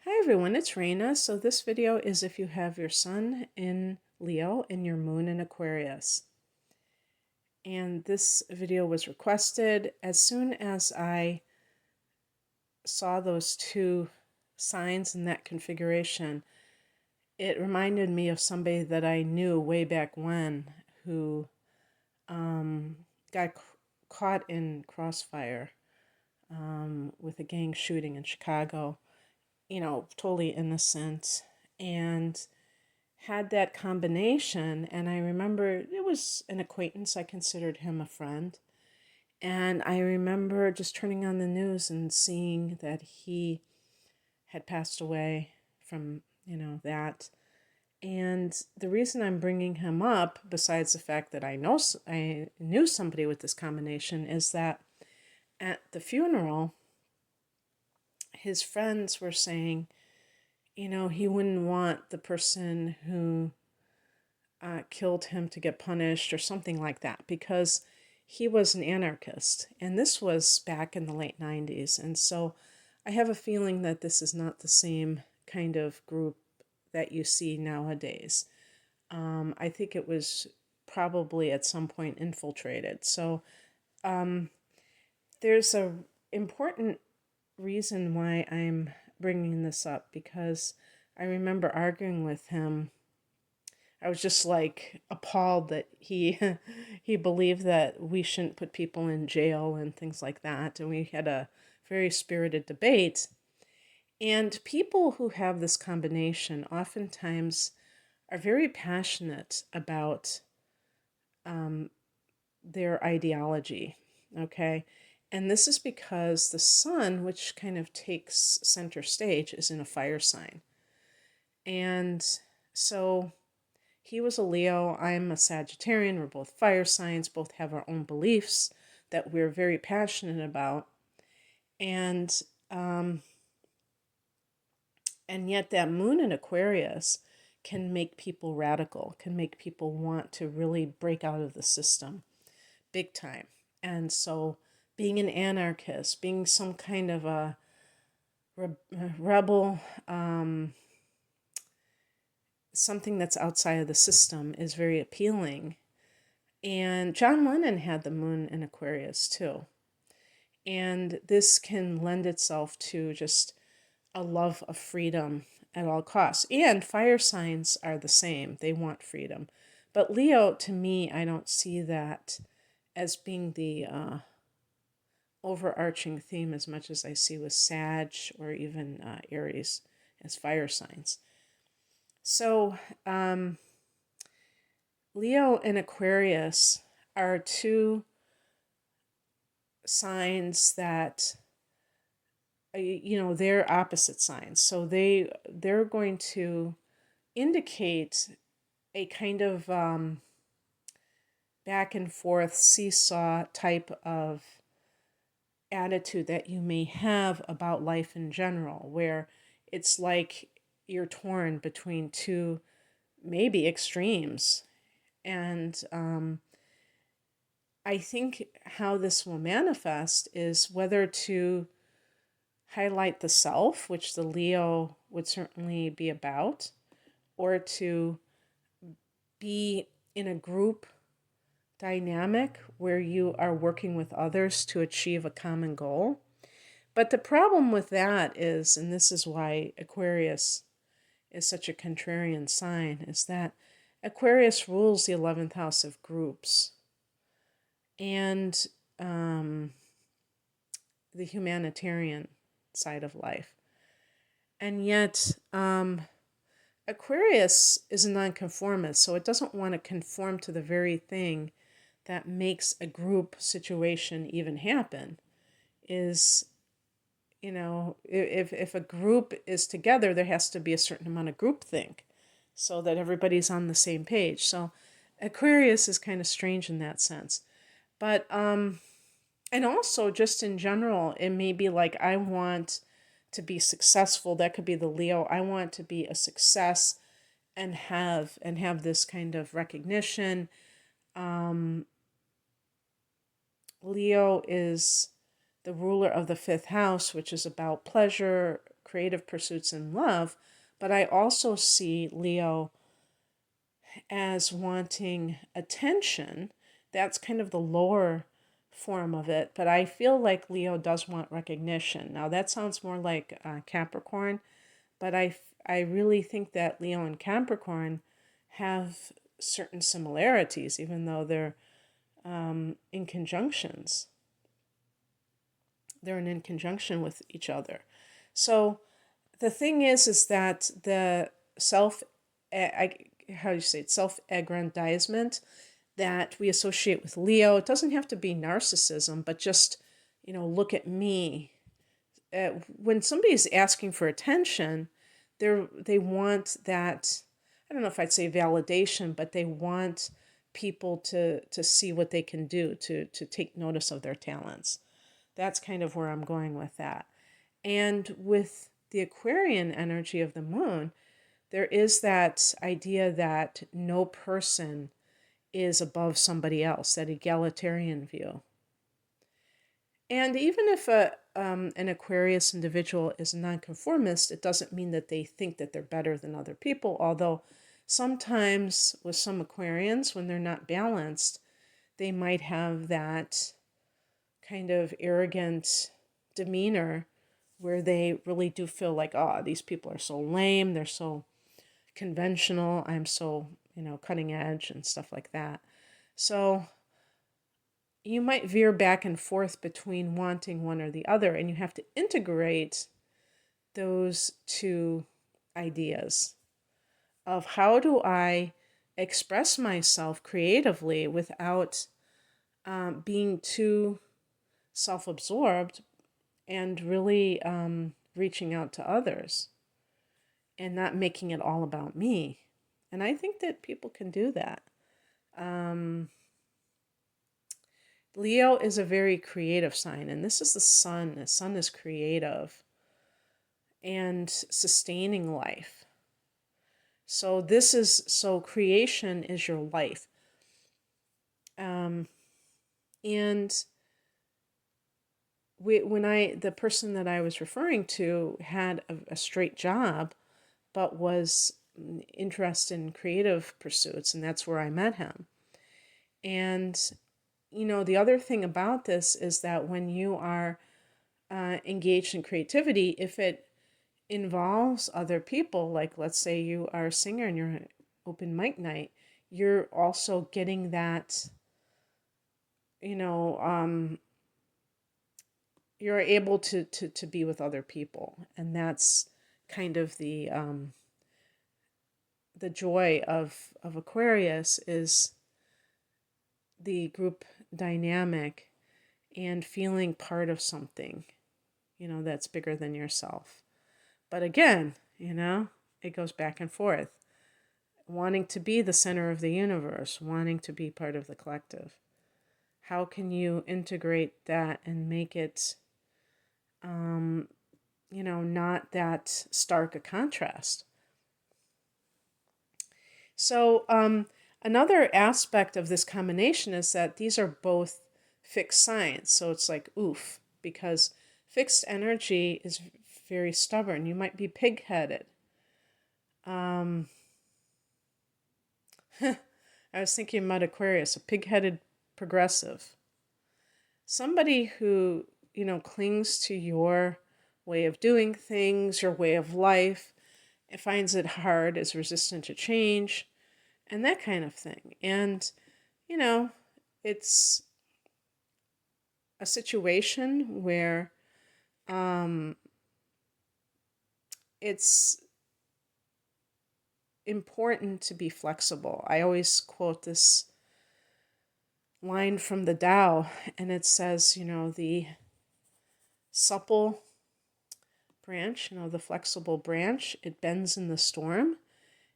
Hi everyone, it's Raina. So this video is if you have your sun in Leo and your moon in Aquarius. And this video was requested as soon as I saw those two signs in that configuration. It reminded me of somebody that I knew way back when who got caught in crossfire with a gang shooting in Chicago. Totally innocent, and had that combination. And I remember it was an acquaintance. I considered him a friend. And I remember just turning on the news and seeing that he had passed away from, that. And the reason I'm bringing him up, besides the fact that I knew somebody with this combination, is that at the funeral, his friends were saying, he wouldn't want the person who killed him to get punished or something like that, because he was an anarchist. And this was back in the late 90s. And so I have a feeling that this is not the same kind of group that you see nowadays. I think it was probably at some point infiltrated. So there's a important reason why I'm bringing this up, because I remember arguing with him. I was just like appalled that he he believed that we shouldn't put people in jail and things like that. And we had a very spirited debate. And people who have this combination oftentimes are very passionate about their ideology. Okay. And this is because the sun, which kind of takes center stage, is in a fire sign. And so he was a Leo, I'm a Sagittarian. We're both fire signs, both have our own beliefs that we're very passionate about. And um, and yet that moon in Aquarius can make people radical, can make people want to really break out of the system big time. And so being an anarchist, being some kind of a rebel, something that's outside of the system is very appealing. And John Lennon had the moon in Aquarius too. And this can lend itself to just a love of freedom at all costs. And fire signs are the same, they want freedom. But Leo, to me, I don't see that as being the overarching theme as much as I see with Sag or even Aries as fire signs. So, Leo and Aquarius are two signs that they're opposite signs. So they're going to indicate a kind of back and forth seesaw type of attitude that you may have about life in general, where it's like you're torn between two maybe extremes. And I think how this will manifest is whether to highlight the self, which the Leo would certainly be about, or to be in a group dynamic where you are working with others to achieve a common goal. But the problem with that is, and this is why Aquarius is such a contrarian sign, is that Aquarius rules the 11th house of groups and the humanitarian side of life. And yet, Aquarius is a nonconformist, so it doesn't want to conform to the very thing that makes a group situation even happen. Is, if a group is together, there has to be a certain amount of groupthink so that everybody's on the same page. So Aquarius is kind of strange in that sense. But, and also just in general, it may be like, I want to be successful. That could be the Leo. I want to be a success and have this kind of recognition. Leo is the ruler of the fifth house, which is about pleasure, creative pursuits in love, but I also see Leo as wanting attention. That's kind of the lower form of it, but I feel like Leo does want recognition. Now, that sounds more like Capricorn, but I really think that Leo and Capricorn have certain similarities, even though they're in conjunctions. They're in conjunction with each other. So the thing is that the how do you say it, self-aggrandizement that we associate with Leo, it doesn't have to be narcissism, but just, look at me. When somebody is asking for attention, they want that, I don't know if I'd say validation, but they want people to see what they can do, to take notice of their talents. That's kind of where I'm going with that. And with the Aquarian energy of the moon, there is that idea that no person is above somebody else, that egalitarian view. And even if an Aquarius individual is a nonconformist, it doesn't mean that they think that they're better than other people, although sometimes with some Aquarians, when they're not balanced, they might have that kind of arrogant demeanor where they really do feel like, oh, these people are so lame, they're so conventional, I'm so, cutting edge and stuff like that. So you might veer back and forth between wanting one or the other, and you have to integrate those two ideas of how do I express myself creatively without being too self-absorbed and really reaching out to others and not making it all about me. And I think that people can do that. Leo is a very creative sign, and this is the sun. The sun is creative and sustaining life. So creation is your life. And the person that I was referring to had a straight job, but was interested in creative pursuits, and that's where I met him. And, the other thing about this is that when you are engaged in creativity, if it involves other people, like let's say you are a singer and you're an open mic night, you're also getting that, you're able to be with other people. And that's kind of the joy of Aquarius is the group dynamic and feeling part of something, that's bigger than yourself. But again, it goes back and forth. Wanting to be the center of the universe, wanting to be part of the collective. How can you integrate that and make it, not that stark a contrast? So another aspect of this combination is that these are both fixed signs. So it's like, oof, because fixed energy is very stubborn. You might be pig-headed. I was thinking about Aquarius, a pig-headed progressive. Somebody who, clings to your way of doing things, your way of life, and finds it hard, is resistant to change, and that kind of thing. And, it's a situation where it's important to be flexible. I always quote this line from the Tao, and it says, the supple branch, the flexible branch, it bends in the storm,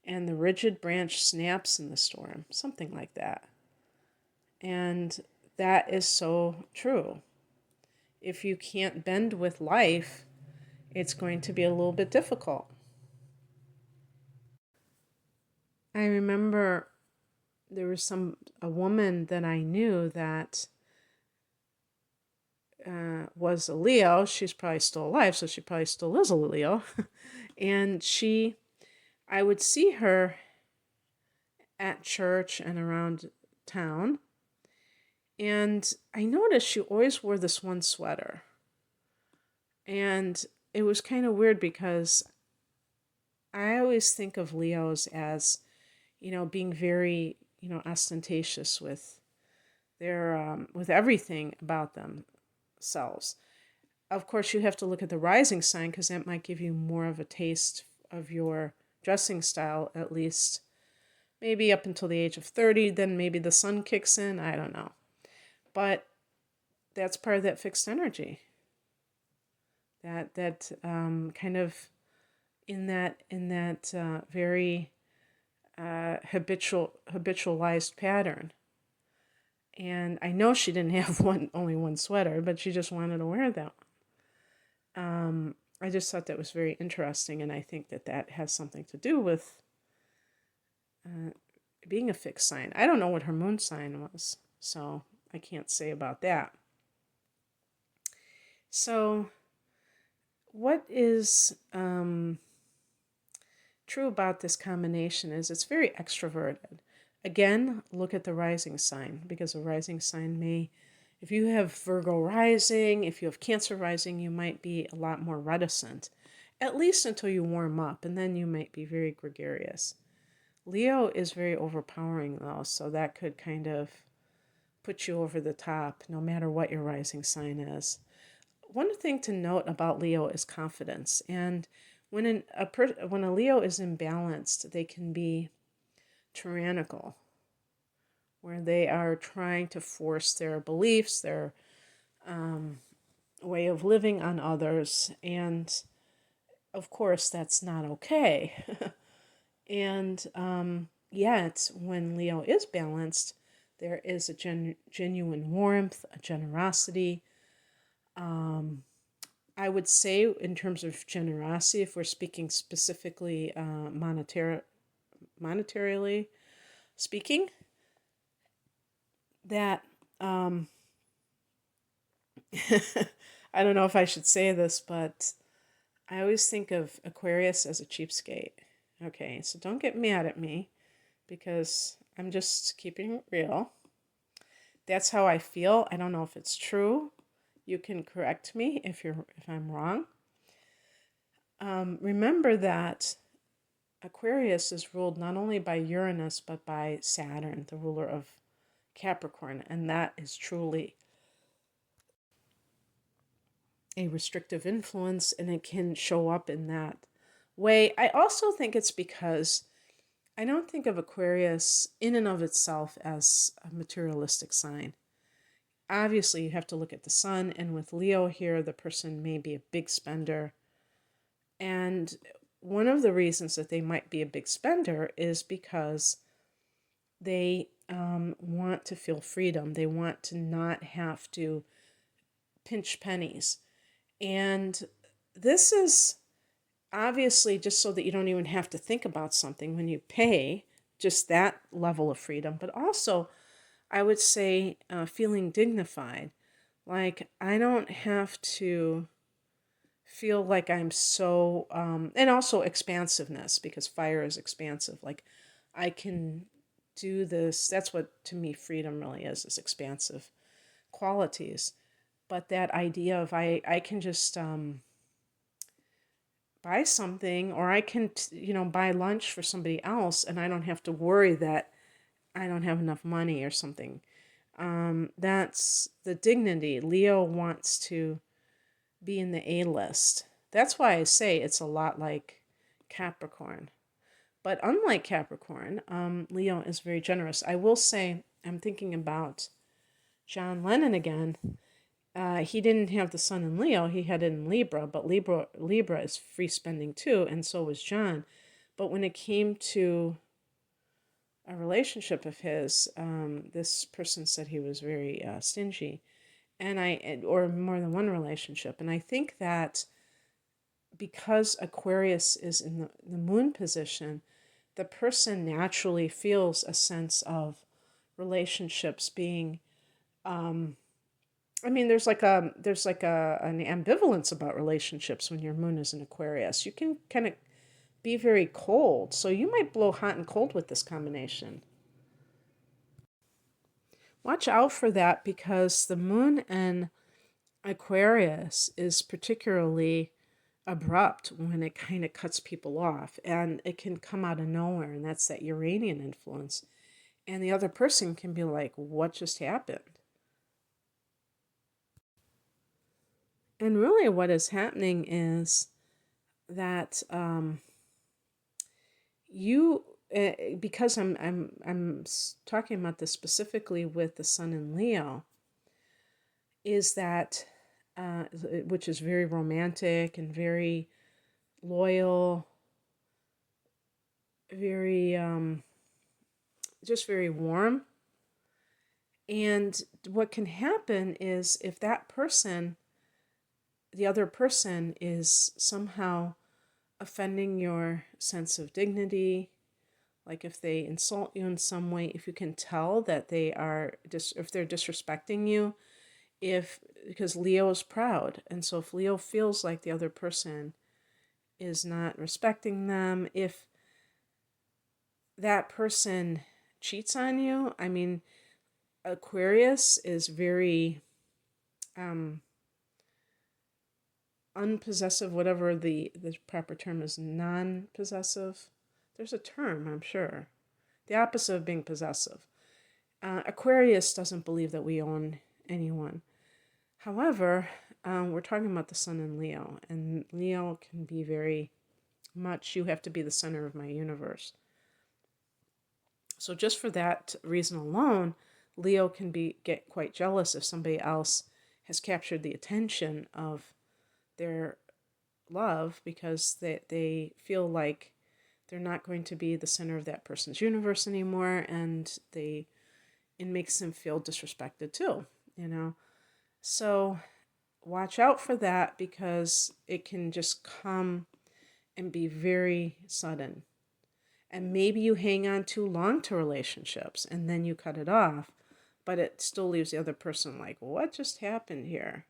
and the rigid branch snaps in the storm, something like that. And that is so true. If you can't bend with life, it's going to be a little bit difficult. I remember there was a woman that I knew that was a Leo. She's probably still alive, so she probably still is a Leo. And I would see her at church and around town. And I noticed she always wore this one sweater. And it was kind of weird because I always think of Leos as, being very, ostentatious with with everything about themselves. Of course, you have to look at the rising sign because that might give you more of a taste of your dressing style, at least maybe up until the age of 30. Then maybe the sun kicks in. I don't know. But that's part of that fixed energy. That kind of in that very habitualized pattern. And I know she didn't have only one sweater, but she just wanted to wear that one. I just thought that was very interesting, and I think that has something to do with being a fixed sign. I don't know what her moon sign was, so I can't say about that. So, what is true about this combination is it's very extroverted. Again, look at the rising sign, because a rising sign may, if you have Virgo rising, if you have Cancer rising, you might be a lot more reticent, at least until you warm up, and then you might be very gregarious. Leo is very overpowering, though, so that could kind of put you over the top, no matter what your rising sign is. One thing to note about Leo is confidence, and when a Leo is imbalanced, they can be tyrannical, where they are trying to force their beliefs, their way of living on others, and of course that's not okay. And yet, when Leo is balanced, there is a genuine warmth, a generosity. I would say, in terms of generosity, if we're speaking specifically monetarily speaking, that I don't know if I should say this, but I always think of Aquarius as a cheapskate. Okay, so don't get mad at me, because I'm just keeping it real. That's how I feel. I don't know if it's true. You can correct me if I'm wrong. Remember that Aquarius is ruled not only by Uranus, but by Saturn, the ruler of Capricorn, and that is truly a restrictive influence, and it can show up in that way. I also think it's because I don't think of Aquarius in and of itself as a materialistic sign. Obviously, you have to look at the sun, and with Leo here, the person may be a big spender. And one of the reasons that they might be a big spender is because they want to feel freedom. They want to not have to pinch pennies. And this is obviously just so that you don't even have to think about something when you pay, just that level of freedom. But also, I would say feeling dignified. Like, I don't have to feel like I'm so, and also expansiveness, because fire is expansive. Like, I can do this. That's what, to me, freedom really is expansive qualities. But that idea of I can just buy something, or I can, buy lunch for somebody else, and I don't have to worry that I don't have enough money or something. That's the dignity. Leo wants to be in the A list. That's why I say it's a lot like Capricorn. But unlike Capricorn, Leo is very generous. I will say, I'm thinking about John Lennon again. He didn't have the sun in Leo, he had it in Libra, but Libra is free spending too, and so was John. But when it came to a relationship of his, this person said he was very stingy, or more than one relationship. And I think that because Aquarius is in the moon position, the person naturally feels a sense of relationships being I mean, there's like an ambivalence about relationships when your moon is in Aquarius. You can kind of be very cold, so you might blow hot and cold with this combination. Watch out for that because the moon in Aquarius is particularly abrupt when it kind of cuts people off, and it can come out of nowhere, and that's that Uranian influence. And the other person can be like, what just happened? And really, what is happening is that you, because I'm talking about this specifically with the Sun in Leo, is that which is very romantic and very loyal, very just very warm. And what can happen is if that person, the other person, is somehow offending your sense of dignity, like if they insult you in some way, if you can tell that they are, if they're disrespecting you, if, because Leo is proud. And so if Leo feels like the other person is not respecting them, if that person cheats on you, I mean, Aquarius is very unpossessive, whatever the proper term is, non-possessive. There's a term, I'm sure. The opposite of being possessive. Aquarius doesn't believe that we own anyone. However, we're talking about the Sun in Leo, and Leo can be very much, you have to be the center of my universe. So just for that reason alone, Leo can get quite jealous if somebody else has captured the attention of their love, because they feel like they're not going to be the center of that person's universe anymore, and it makes them feel disrespected too, you know. So watch out for that because it can just come and be very sudden. And maybe you hang on too long to relationships and then you cut it off, but it still leaves the other person like, what just happened here?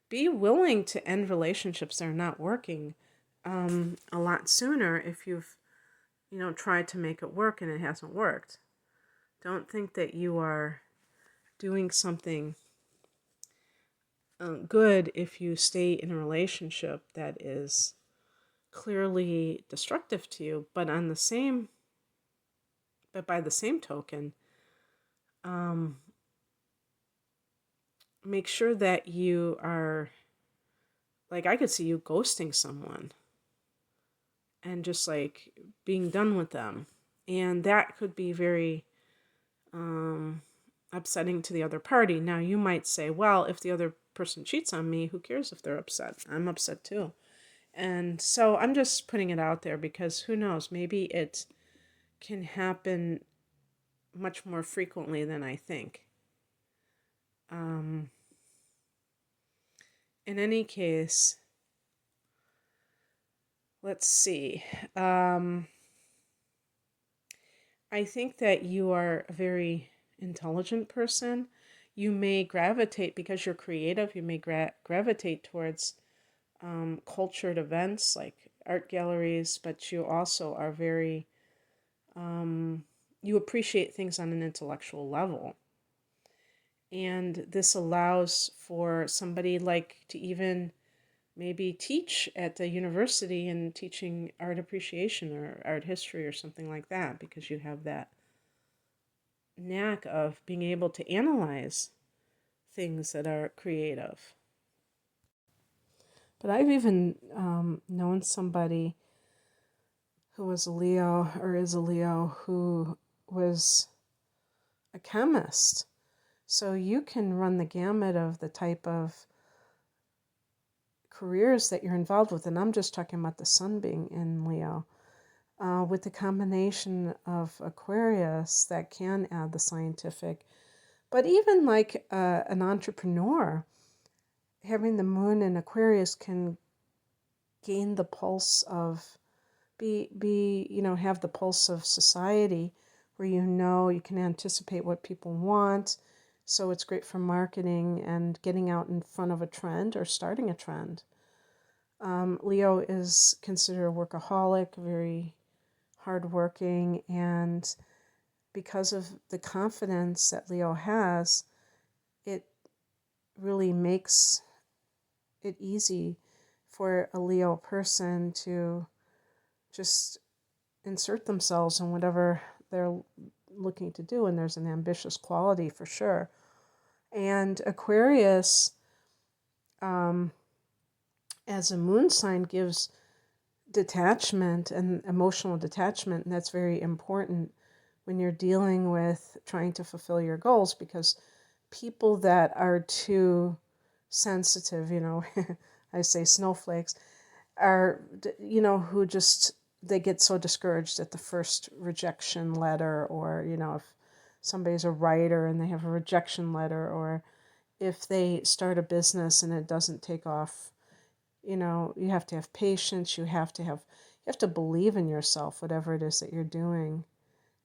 Be willing to end relationships that are not working a lot sooner if you've, tried to make it work and it hasn't worked. Don't think that you are doing something good if you stay in a relationship that is clearly destructive to you. But by the same token, um, make sure that you are, like, I could see you ghosting someone and just like being done with them, and that could be very upsetting to the other party. Now you might say, well, if the other person cheats on me, who cares if they're upset? I'm upset too. And so I'm just putting it out there because who knows, maybe it can happen much more frequently than I think. In any case, let's see. I think that you are a very intelligent person. You may gravitate, because you're creative, you may gravitate towards cultured events like art galleries, but you also are very, you appreciate things on an intellectual level. And this allows for somebody like to even maybe teach at the university and teaching art appreciation or art history or something like that, because you have that knack of being able to analyze things that are creative. But I've even known somebody who was a Leo, or is a Leo, who was a chemist. So you can run the gamut of the type of careers that you're involved with. And I'm just talking about the sun being in Leo. With the combination of Aquarius, that can add the scientific. But even like an entrepreneur, having the moon in Aquarius can gain the pulse of, have the pulse of society, where you can anticipate what people want. So it's great for marketing and getting out in front of a trend or starting a trend. Leo is considered a workaholic, very hardworking, and because of the confidence that Leo has, it really makes it easy for a Leo person to just insert themselves in whatever they're looking to do, and there's an ambitious quality for sure. And Aquarius, as a moon sign, gives detachment and emotional detachment, and that's very important when you're dealing with trying to fulfill your goals, because people that are too sensitive, I say snowflakes, are, who just, they get so discouraged at the first rejection letter, or, if somebody's a writer and they have a rejection letter, or if they start a business and it doesn't take off, you have to have patience, you have to believe in yourself, whatever it is that you're doing.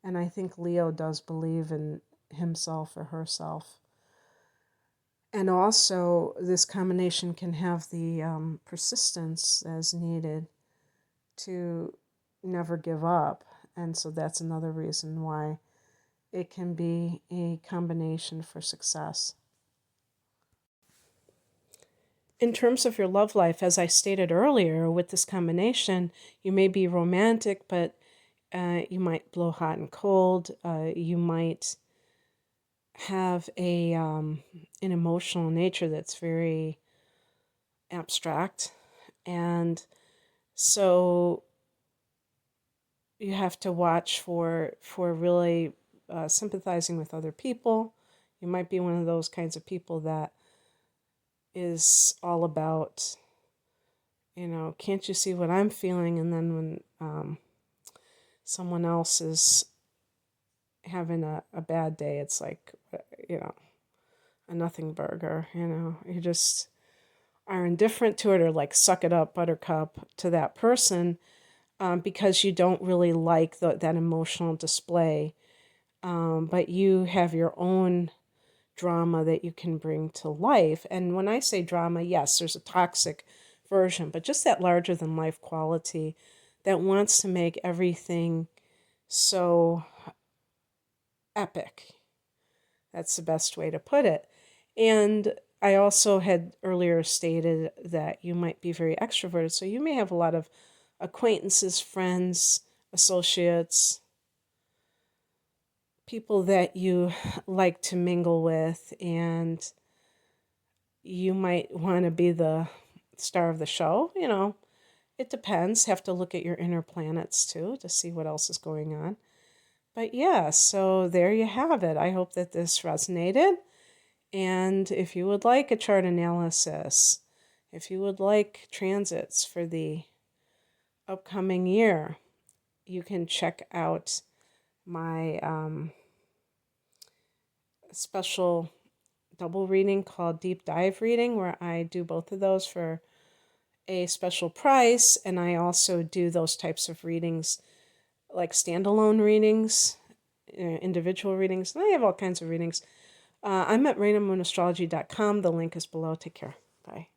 And I think Leo does believe in himself or herself. And also, this combination can have the persistence as needed to never give up. And so that's another reason why it can be a combination for success. In terms of your love life, as I stated earlier, with this combination, you may be romantic, but you might blow hot and cold. You might have an emotional nature that's very abstract, and so you have to watch for really sympathizing with other people. You might be one of those kinds of people that is all about, can't you see what I'm feeling? And then when someone else is having a bad day, it's like, a nothing burger, you just are indifferent to it, or like suck it up, buttercup, to that person, because you don't really like that emotional display. But you have your own drama that you can bring to life. And when I say drama, yes, there's a toxic version, but just that larger than life quality that wants to make everything so epic. That's the best way to put it. And I also had earlier stated that you might be very extroverted, so you may have a lot of acquaintances, friends, associates, people that you like to mingle with, and you might want to be the star of the show. It depends. Have to look at your inner planets too to see what else is going on. But yeah, so there you have it. I hope that this resonated. And if you would like a chart analysis, if you would like transits for the upcoming year, you can check out my special double reading called Deep Dive Reading, where I do both of those for a special price. And I also do those types of readings, like standalone readings, individual readings, and I have all kinds of readings. I'm at RainaMoonAstrology.com. The link is below. Take care. Bye.